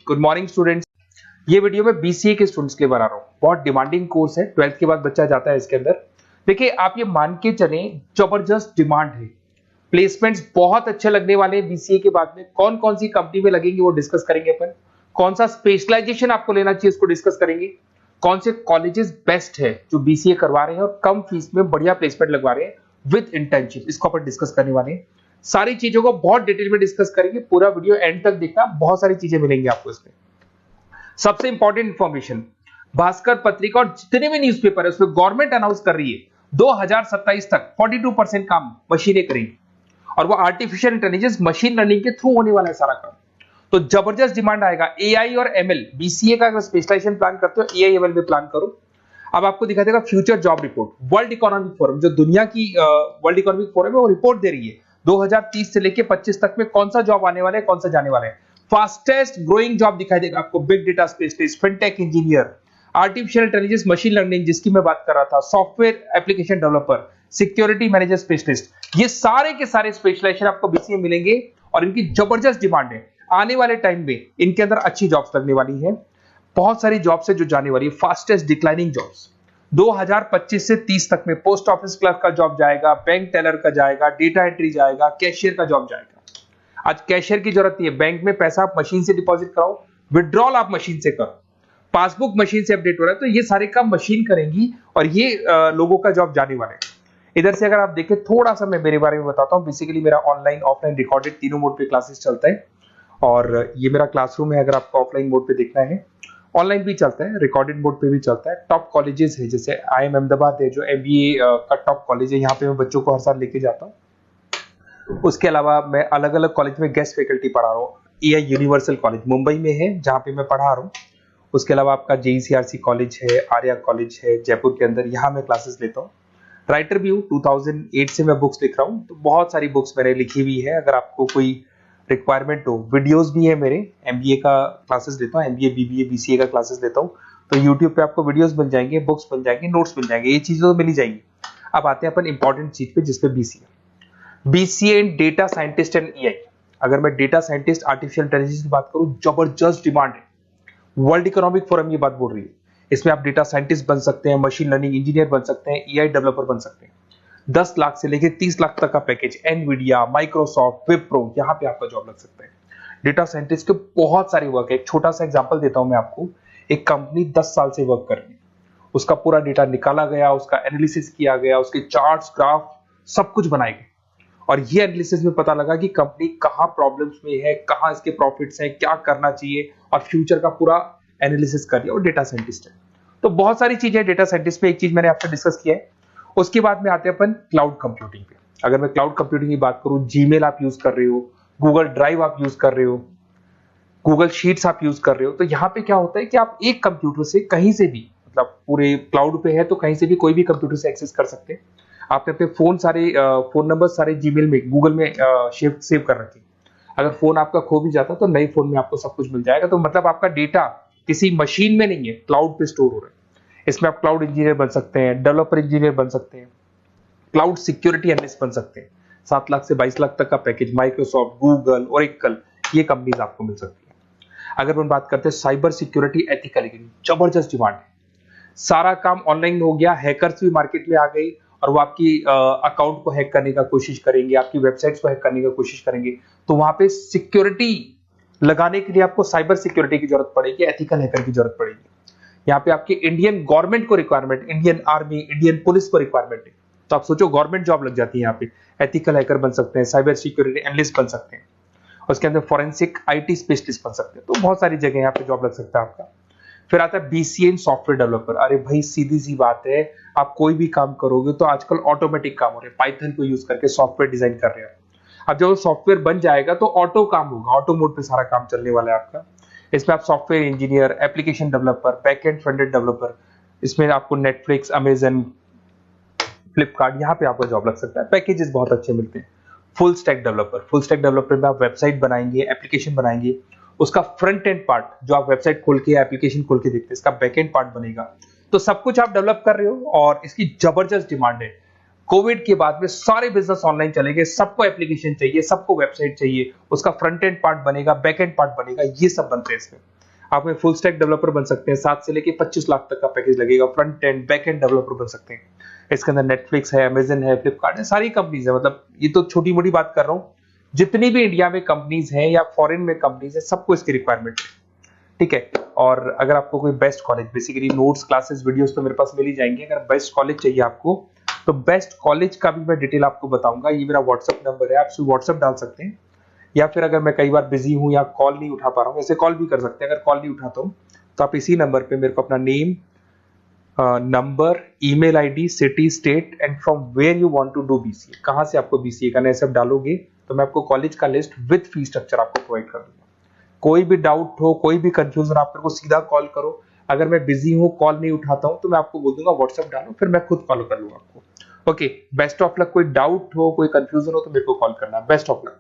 Good morning students. ये video में BCA के स्टूडेंट्स के लिए बना रहा हूँ। बहुत डिमांडिंग कोर्स है, 12th के बाद बच्चा जाता है इसके अंदर। देखिए आप ये मान के चलें, जबरदस्त डिमांड है, प्लेसमेंट्स बहुत अच्छे लगने वाले हैं बीसीए के बाद में। कौन कौन सी कंपनी में लगेंगे वो डिस्कस करेंगे अपन। कौन सा स्पेशलाइजेशन आपको लेना चाहिए इसको डिस्कस करेंगे। कौन से कॉलेजेस बेस्ट है जो बीसीए करवा रहे हैं और कम फीस में बढ़िया प्लेसमेंट लगवा रहे हैं विद इंटर्नशिप, इसको अपन डिस्कस करने वाले हैं। सारी चीजों को बहुत डिटेल में डिस्कस करेंगे। पूरा वीडियो एंड तक देखना, बहुत सारी चीजें मिलेंगी आपको इसमें। सबसे इंपॉर्टेंट इंफॉर्मेशन, भास्कर पत्रिका और जितने भी न्यूज़पेपर है उसमें गवर्नमेंट अनाउंस कर रही है 2027 तक 42% काम मशीनें करेंगी और वो आर्टिफिशियल इंटेलिजेंस मशीन लर्निंग के थ्रू होने वाला है सारा काम। तो जबरदस्त डिमांड आएगा। एआई और एमएल, बीसीए का अगर स्पेशलाइजेशन प्लान करते हो एआई एमएल में प्लान करो। अब आपको दिखा देगा future job report. World economic forum, जो दुनिया की वर्ल्ड इकोनॉमिक फोरम है, वो रिपोर्ट दे रही है 2030 से लेके 25 तक में कौन सा जॉब आने वाला है, कौन सा जाने वाला है। फास्टेस्ट ग्रोइंग जॉब दिखाई देगा आपको, big data specialist, fintech engineer, artificial intelligence machine learning जिसकी मैं बात कर रहा था, software application developer, security manager specialist, ये सारे के सारे स्पेशलाइजेशन आपको बीसीए में मिलेंगे और इनकी जबरदस्त डिमांड है। आने वाले टाइम में इनके अंदर अच्छी जॉब्स लगने वाली है। बहुत सारी जॉब्स है जो जाने वाली है। फास्टेस्ट डिक्लाइनिंग जॉब्स 2025 से 30 तक में पोस्ट ऑफिस क्लर्क का जॉब जाएगा, बैंक टेलर का जाएगा, डेटा एंट्री जाएगा, कैशियर का जॉब जाएगा। आज कैशियर की जरूरत नहीं है। बैंक में पैसा आप मशीन से डिपॉजिट कराओ, विड्रॉल आप मशीन से करो, पासबुक मशीन से अपडेट हो रहा है, तो ये सारे काम मशीन करेंगी और ये लोगों का जॉब जाने वाले हैं। इधर से अगर आप देखें, थोड़ा सा मैं मेरे बारे में बताता हूँ। बेसिकली मेरा ऑनलाइन ऑफलाइन रिकॉर्डेड तीनों मोड पे क्लासेस चलता है और ये मेरा क्लासरूम है। अगर आपको ऑफलाइन मोड पे देखना है, ऑनलाइन भी चलता है, रिकॉर्डेड मोड पे भी चलता है। टॉप कॉलेजेस है, जैसे IIM अहमदाबाद है जो MBA का टॉप कॉलेज है, यहाँ पे मैं बच्चों को हर साल लेके जाता हूँ। उसके अलावा मैं अलग अलग कॉलेज में गेस्ट फैकल्टी पढ़ा रहा हूँ। AI यूनिवर्सल कॉलेज मुंबई में है जहाँ पे मैं पढ़ा रहा हूँ। उसके अलावा आपका JECRC कॉलेज है, आर्या कॉलेज है जयपुर के अंदर, यहाँ मैं क्लासेस लेता हूँ। राइटर भी हूँ, 2008 से मैं बुक्स लिख रहा हूँ, तो बहुत सारी बुक्स मैंने लिखी हुई है। अगर आपको कोई रिक्वायरमेंट हो, वीडियोस भी है मेरे, MBA का क्लासेस लेता हूँ, MBA BBA BCA का क्लासेस लेता हूँ, तो YouTube पे आपको वीडियोस मिल जाएंगे, बुक्स मिल जाएंगे, नोट्स मिल जाएंगे, ये चीजें तो मिल ही जाएंगी। अब आते हैं अपन इंपॉर्टेंट चीज पे, जिसपे BCA in data scientist and AI। अगर मैं डेटा साइंटिस्ट आर्टिफिशियल इंटेलिजेंस की बात करूं, जबरदस्त डिमांड है। वर्ल्ड इकोनॉमिक फोरम ये बात बोल रही है। इसमें आप डेटा साइंटिस्ट बन सकते हैं, मशीन लर्निंग इंजीनियर बन सकते हैं, AI डेवलपर बन सकते हैं। 10 लाख से लेकर 30 लाख तक का पैकेज, एनवीडिया, माइक्रोसॉफ्ट, विप्रो, यहाँ पे आपका जॉब लग सकता है। डेटा साइंटिस्ट के बहुत सारे वर्क है। एक छोटा सा एग्जांपल देता हूं मैं आपको। एक कंपनी 10 साल से वर्क कर रही है, उसका पूरा डेटा निकाला गया, उसका एनालिसिस किया गया, उसके चार्ट्स, ग्राफ सब कुछ बनाए गए और ये एनालिसिस में पता लगा कि कंपनी कहाँ प्रॉब्लम्स में है, कहाँ इसके प्रॉफिट्स हैं, क्या करना चाहिए, और फ्यूचर का पूरा एनालिसिस कर दिया। और डेटा साइंटिस्ट है। तो बहुत सारी चीजें डेटा साइंटिस्ट पे। एक चीज मैंने आपसे डिस्कस किया है। उसके बाद में आते हैं अपन क्लाउड कंप्यूटिंग पे। अगर मैं क्लाउड कंप्यूटिंग की बात करूं, जीमेल आप यूज कर रहे हो, गूगल ड्राइव आप यूज कर रहे हो, गूगल शीट्स आप यूज कर रहे हो, तो यहाँ पे क्या होता है कि आप एक कंप्यूटर से कहीं से भी, मतलब पूरे क्लाउड पे है तो कहीं से भी कोई भी कंप्यूटर से एक्सेस कर सकते हैं। आपने अपने फोन नंबर सारे जीमेल में, गूगल में सेव कर रखे। अगर फोन आपका खो भी जाता तो नए फोन में आपको सब कुछ मिल जाएगा। तो मतलब आपका डेटा किसी मशीन में नहीं है, क्लाउड पे स्टोर हो रहा है। इसमें आप क्लाउड इंजीनियर बन सकते हैं, डेवलपर इंजीनियर बन सकते हैं, क्लाउड सिक्योरिटी एनालिस्ट बन सकते हैं। 7 लाख से 22 लाख तक का पैकेज, माइक्रोसॉफ्ट, गूगल, ओरेकल, ये कंपनीज आपको मिल सकती है। अगर हम बात करते हैं साइबर सिक्योरिटी एथिकल, जबरदस्त डिमांड है। सारा काम ऑनलाइन हो गया, हैकर्स भी मार्केट में आ गई और वो आपकी अकाउंट को हैक करने का कोशिश करेंगे, आपकी वेबसाइट्स को हैक करने का कोशिश करेंगे। तो वहां पे सिक्योरिटी लगाने के लिए आपको साइबर सिक्योरिटी की जरूरत पड़ेगी, एथिकल हैकर की जरूरत पड़ेगी। यहाँ पे आपकी इंडियन गवर्नमेंट को requirement, Indian army, Indian police को रिक्वायरमेंट है। तो आप सोचो, गवर्नमेंट जॉब लग जाती है यहाँ पे। एथिकल हैकर बन सकते हैं, साइबर सिक्योरिटी एनालिस्ट बन सकते हैं, उसके अंदर फॉरेंसिक IT स्पेशलिस्ट बन सकते हैं। तो बहुत सारी जगह यहाँ पे जॉब लग सकता है आपका। फिर आता है BCA इन सॉफ्टवेयर डेवलपर। अरे भाई सीधी सी बात है, आप कोई भी काम करोगे तो आजकल ऑटोमेटिक काम हो रहे हैं, पाइथन को यूज करके सॉफ्टवेयर डिजाइन कर रहे हैं। अब जब सॉफ्टवेयर बन जाएगा तो ऑटो काम होगा, ऑटो मोड पे सारा काम चलने वाला है आपका। इसमें आप software engineer, application developer, backend front-end developer, इसमें आपको नेटफ्लिक्स, अमेजन, फ्लिपकार्ट, यहाँ पे आपको जॉब लग सकता है। पैकेजेस बहुत अच्छे मिलते हैं। फुल स्टैक डेवलपर में आप वेबसाइट बनाएंगे, एप्लीकेशन बनाएंगे, उसका फ्रंट एंड पार्ट जो आप वेबसाइट खोल के, एप्लीकेशन खोल के देखते हैं, इसका बैक एंड पार्ट बनेगा। तो सब कुछ आप डेवलप कर रहे हो और इसकी जबरदस्त डिमांड है। कोविड के बाद में सारे बिजनेस ऑनलाइन चले गए, सबको एप्लीकेशन चाहिए, सबको वेबसाइट चाहिए, उसका फ्रंट एंड पार्ट बनेगा, बैक एंड पार्ट बनेगा, ये सब बनते हैं इसमें। आप में फुल स्टैक डेवलपर बन सकते हैं, 7 से लेके 25 लाख तक का पैकेज लगेगा, front end back end developer बन सकते हैं। इसके अंदर नेटफ्लिक्स है, अमेजन है, फ्लिपकार्ट है, सारी कंपनीज है। मतलब ये तो छोटी मोटी बात कर रहा हूँ, जितनी भी इंडिया में कंपनीज हैं या फॉरेन में कंपनीज है, सबको इसकी रिक्वायरमेंट है, ठीक है। और अगर आपको कोई best college, basically notes, classes, videos तो मेरे पास मिल ही जाएंगे। अगर बेस्ट कॉलेज चाहिए आपको, तो बेस्ट कॉलेज का भी मैं डिटेल आपको बताऊंगा। ये मेरा व्हाट्सएप नंबर है, आप व्हाट्सएप डाल सकते हैं, या फिर अगर मैं कई बार बिजी हूं या कॉल नहीं उठा पा रहा हूं, ऐसे कॉल भी कर सकते हैं। अगर कॉल नहीं उठाता हूं तो आप इसी नंबर पे मेरे को अपना name, number, email ID, city, state and from where you want to do BCA, कहां से आपको बीसीए करना है, सब डालोगे तो मैं आपको कॉलेज का लिस्ट विद फी स्ट्रक्चर आपको प्रोवाइड कर दूंगा। कोई भी डाउट हो, कोई भी कंफ्यूजन, आप मेरे को सीधा कॉल करो। अगर मैं बिजी हूं, कॉल नहीं उठाता हूं, तो मैं आपको बोल दूंगा व्हाट्सएप डालो, फिर मैं खुद फॉलो कर लूंगा आपको। Okay, best of luck. कोई डाउट हो, कोई कंफ्यूजन हो तो मेरे को कॉल करना। Best of luck.